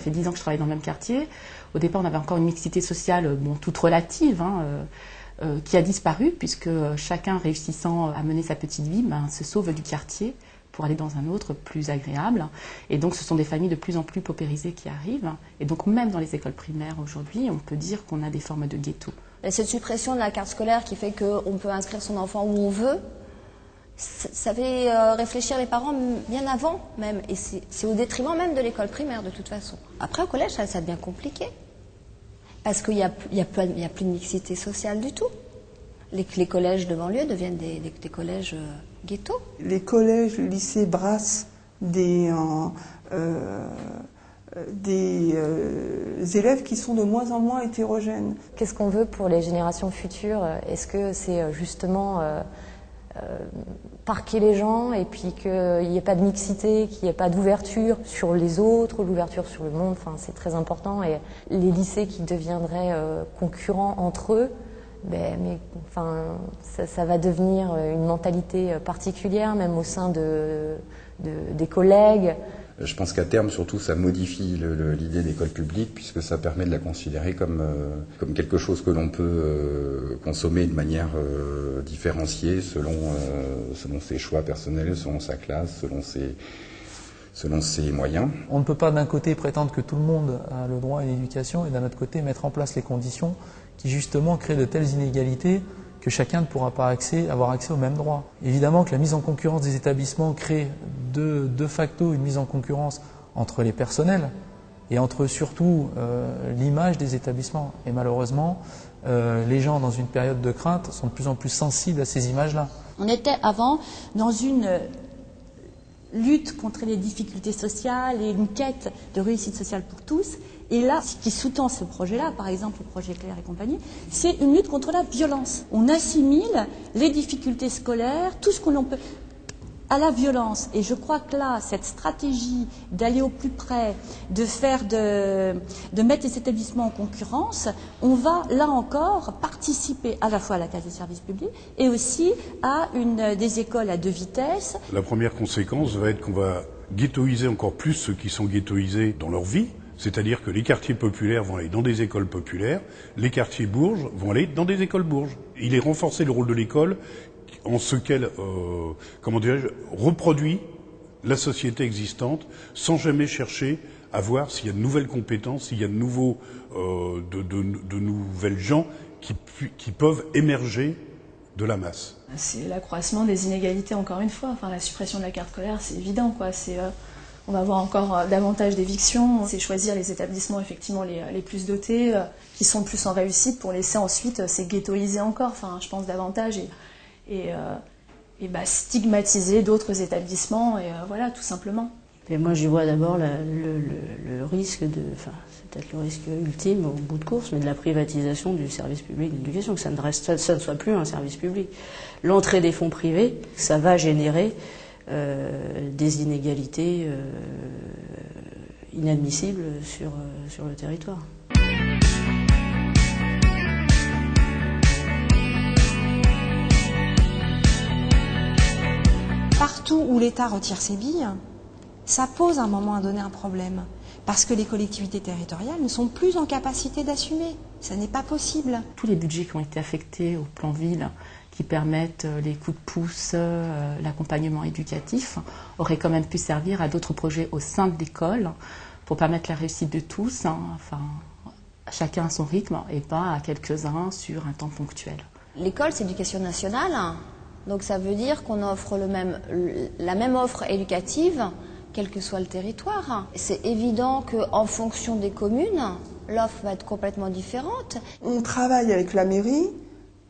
fait 10 ans que je travaille dans le même quartier. Au départ, on avait encore une mixité sociale, toute relative, qui a disparu, puisque chacun réussissant à mener sa petite vie, se sauve du quartier pour aller dans un autre plus agréable. Et donc ce sont des familles de plus en plus paupérisées qui arrivent. Et donc même dans les écoles primaires aujourd'hui, on peut dire qu'on a des formes de ghetto. Et cette suppression de la carte scolaire qui fait qu'on peut inscrire son enfant où on veut, ça fait réfléchir les parents bien avant même. Et c'est au détriment même de l'école primaire de toute façon. Après au collège, ça devient compliqué. Parce qu'il n'y a plus de mixité sociale du tout. Les collèges de banlieue deviennent des collèges ghettos. Les collèges, les lycées brassent des élèves qui sont de moins en moins hétérogènes. Qu'est-ce qu'on veut pour les générations futures? Est-ce que c'est justement parquer les gens et puis qu'il n'y ait pas de mixité, qu'il n'y ait pas d'ouverture sur les autres, l'ouverture sur le monde, c'est très important. Et les lycées qui deviendraient concurrents entre eux, ça va devenir une mentalité particulière, même au sein des collègues. Je pense qu'à terme, surtout, ça modifie l'idée d'école publique, puisque ça permet de la considérer comme quelque chose que l'on peut consommer de manière différenciée selon ses choix personnels, selon sa classe, selon ses moyens. On ne peut pas d'un côté prétendre que tout le monde a le droit à une éducation et d'un autre côté mettre en place les conditions qui justement créent de telles inégalités que chacun ne pourra pas avoir accès aux mêmes droits. Évidemment que la mise en concurrence des établissements crée de facto une mise en concurrence entre les personnels et entre surtout l'image des établissements. Et malheureusement, les gens dans une période de crainte sont de plus en plus sensibles à ces images-là. On était avant dans une lutte contre les difficultés sociales et une quête de réussite sociale pour tous. Et là, ce qui sous-tend ce projet-là, par exemple le projet Claire et compagnie, c'est une lutte contre la violence. On assimile les difficultés scolaires, tout ce que l'on peut, à la violence. Et je crois que là, cette stratégie d'aller au plus près, de mettre les établissements en concurrence, on va, là encore, participer à la fois à la casse des services publics et aussi à des écoles à deux vitesses. La première conséquence va être qu'on va ghettoiser encore plus ceux qui sont ghettoisés dans leur vie. C'est-à-dire que les quartiers populaires vont aller dans des écoles populaires, les quartiers bourges vont aller dans des écoles bourges. Il est renforcé le rôle de l'école en ce qu'elle, reproduit la société existante sans jamais chercher à voir s'il y a de nouvelles compétences, s'il y a de nouvelles gens qui peuvent émerger de la masse. C'est l'accroissement des inégalités encore une fois. La suppression de la carte scolaire, c'est évident, quoi. On va avoir encore davantage d'évictions. C'est choisir les établissements effectivement les plus dotés, qui sont plus en réussite pour laisser ensuite ces ghettoiser encore, je pense davantage, et stigmatiser d'autres établissements, et voilà, tout simplement. Et moi, je vois d'abord le risque c'est peut-être le risque ultime au bout de course, mais de la privatisation du service public d'éducation, que ça ne soit plus un service public. L'entrée des fonds privés, ça va générer des inégalités inadmissibles sur le territoire. Partout où l'État retire ses billes, ça pose à un moment donné un problème. Parce que les collectivités territoriales ne sont plus en capacité d'assumer. Ça n'est pas possible. Tous les budgets qui ont été affectés au plan ville, qui permettent les coups de pouce, l'accompagnement éducatif, auraient quand même pu servir à d'autres projets au sein de l'école pour permettre la réussite de tous, chacun à son rythme et pas à quelques-uns sur un temps ponctuel. L'école, c'est l'éducation nationale, donc ça veut dire qu'on offre la même offre éducative, quel que soit le territoire. C'est évident qu'en fonction des communes, l'offre va être complètement différente. On travaille avec la mairie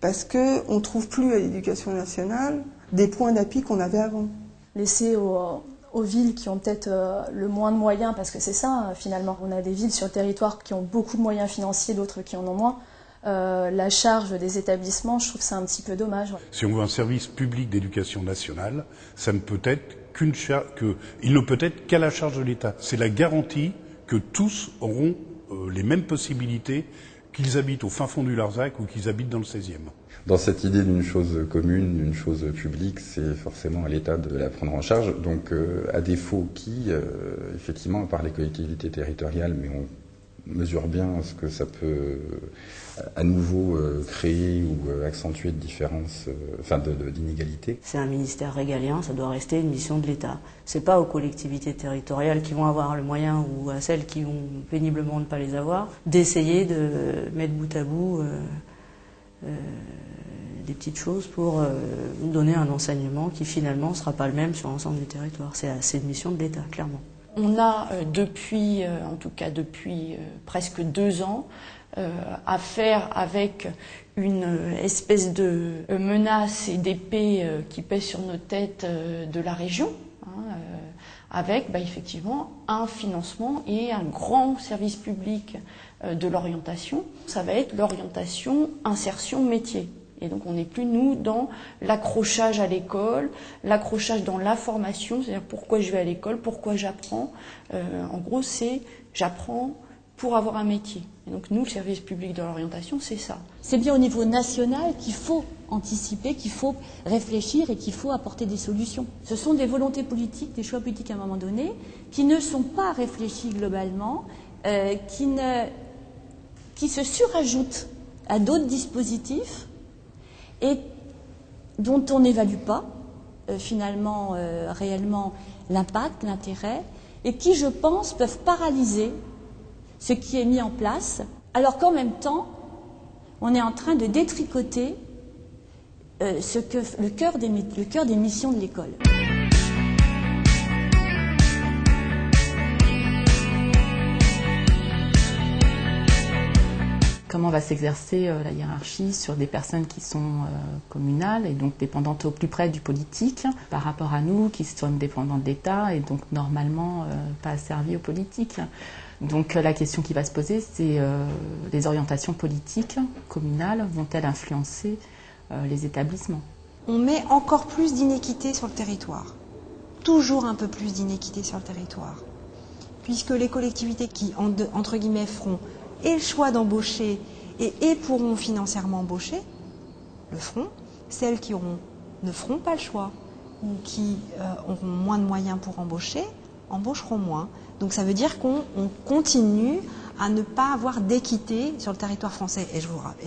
parce qu'on ne trouve plus à l'éducation nationale des points d'appui qu'on avait avant. Laisser aux villes qui ont peut-être le moins de moyens, parce que c'est ça finalement, on a des villes sur le territoire qui ont beaucoup de moyens financiers, d'autres qui en ont moins. La charge des établissements, je trouve que c'est un petit peu dommage. Si on veut un service public d'éducation nationale, ça ne peut être il ne peut être qu'à la charge de l'État. C'est la garantie que tous auront les mêmes possibilités qu'ils habitent au fin fond du Larzac ou qu'ils habitent dans le 16e. Dans cette idée d'une chose commune, d'une chose publique, c'est forcément à l'État de la prendre en charge. Donc, à défaut effectivement, à part les collectivités territoriales, mais on mesure bien ce que ça peut à nouveau créer ou accentuer de différences, d'inégalités. C'est un ministère régalien, ça doit rester une mission de l'État. C'est pas aux collectivités territoriales qui vont avoir le moyen ou à celles qui vont péniblement ne pas les avoir d'essayer de mettre bout à bout des petites choses pour donner un enseignement qui finalement ne sera pas le même sur l'ensemble du territoire. C'est une mission de l'État, clairement. On a depuis presque 2 ans, affaire avec une espèce de menace et d'épée qui pèse sur nos têtes de la région, avec effectivement un financement et un grand service public de l'orientation. Ça va être l'orientation insertion métier. Et donc on n'est plus, nous, dans l'accrochage à l'école, l'accrochage dans la formation, c'est-à-dire pourquoi je vais à l'école, pourquoi j'apprends. En gros, c'est j'apprends pour avoir un métier. Et donc nous, le service public de l'orientation, c'est ça. C'est bien au niveau national qu'il faut anticiper, qu'il faut réfléchir et qu'il faut apporter des solutions. Ce sont des volontés politiques, des choix politiques à un moment donné, qui ne sont pas réfléchis globalement, qui se surajoutent à d'autres dispositifs et dont on n'évalue pas finalement réellement l'impact, l'intérêt, et qui, je pense, peuvent paralyser ce qui est mis en place, alors qu'en même temps, on est en train de détricoter le cœur des missions de l'école. Comment va s'exercer la hiérarchie sur des personnes qui sont communales et donc dépendantes au plus près du politique par rapport à nous qui sommes dépendants de l'État et donc normalement pas asservis aux politiques. Donc la question qui va se poser, c'est les orientations politiques communales vont-elles influencer les établissements ? On met encore plus d'inéquité sur le territoire. Toujours un peu plus d'inéquité sur le territoire. Puisque les collectivités qui, entre guillemets, feront et le choix d'embaucher et pourront financièrement embaucher, le feront. Celles qui ne feront pas le choix ou qui auront moins de moyens pour embaucher, embaucheront moins. Donc ça veut dire qu'on continue à ne pas avoir d'équité sur le territoire français. Et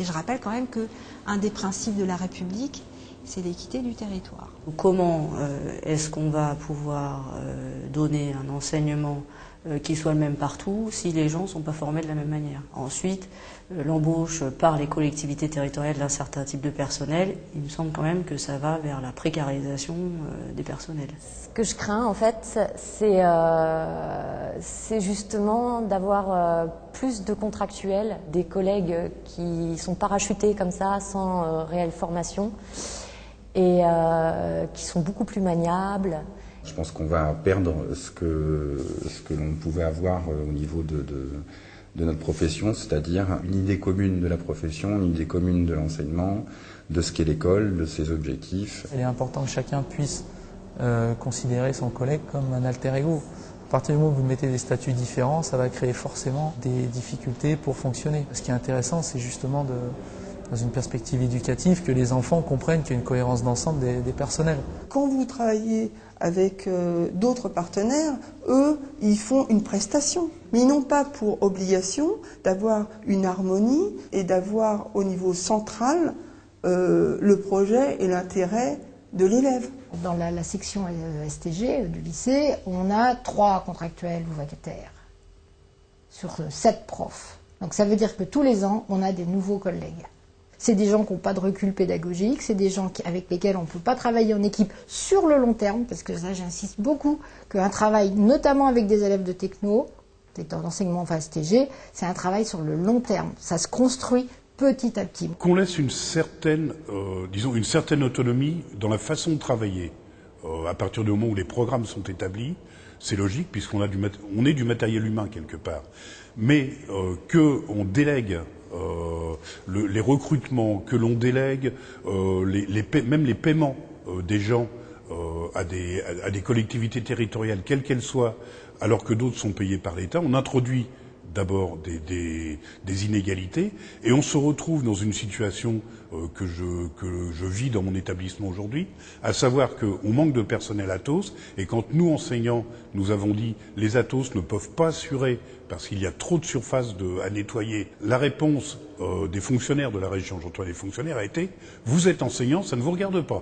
je rappelle quand même qu'un des principes de la République, c'est l'équité du territoire. Comment est-ce qu'on va pouvoir donner un enseignement qui soit le même partout si les gens ne sont pas formés de la même manière? Ensuite, l'embauche par les collectivités territoriales d'un certain type de personnel, il me semble quand même que ça va vers la précarisation des personnels. Ce que je crains, en fait, c'est justement d'avoir plus de contractuels, des collègues qui sont parachutés comme ça, sans réelle formation, et qui sont beaucoup plus maniables. Je pense qu'on va perdre ce que l'on pouvait avoir au niveau de notre profession, c'est-à-dire une idée commune de la profession, une idée commune de l'enseignement, de ce qu'est l'école, de ses objectifs. Il est important que chacun puisse considérer son collègue comme un alter ego. À partir du moment où vous mettez des statuts différents, ça va créer forcément des difficultés pour fonctionner. Ce qui est intéressant, c'est justement dans une perspective éducative, que les enfants comprennent qu'il y a une cohérence d'ensemble des personnels. Quand vous travaillez avec d'autres partenaires, eux, ils font une prestation. Mais ils n'ont pas pour obligation d'avoir une harmonie et d'avoir au niveau central le projet et l'intérêt de l'élève. Dans la section STG du lycée, on a 3 contractuels ou vacataires sur 7 profs. Donc ça veut dire que tous les ans, on a des nouveaux collègues. C'est des gens qui n'ont pas de recul pédagogique, c'est des gens avec lesquels on ne peut pas travailler en équipe sur le long terme, parce que ça j'insiste beaucoup, qu'un travail notamment avec des élèves de techno, d'enseignement STG, c'est un travail sur le long terme. Ça se construit petit à petit. Qu'on laisse une certaine autonomie dans la façon de travailler, à partir du moment où les programmes sont établis, c'est logique puisqu'on est du matériel humain quelque part. Mais qu'on délègue les recrutements, que l'on délègue même les paiements des gens à des collectivités territoriales, quelles qu'elles soient, alors que d'autres sont payés par l'État, on introduit d'abord des inégalités, et on se retrouve dans une situation que je vis dans mon établissement aujourd'hui, à savoir qu'on manque de personnel Atos, et quand nous, enseignants, nous avons dit les Atos ne peuvent pas assurer parce qu'il y a trop de surface à nettoyer, la réponse des fonctionnaires de la région, j'entends les fonctionnaires, a été « vous êtes enseignants, ça ne vous regarde pas ».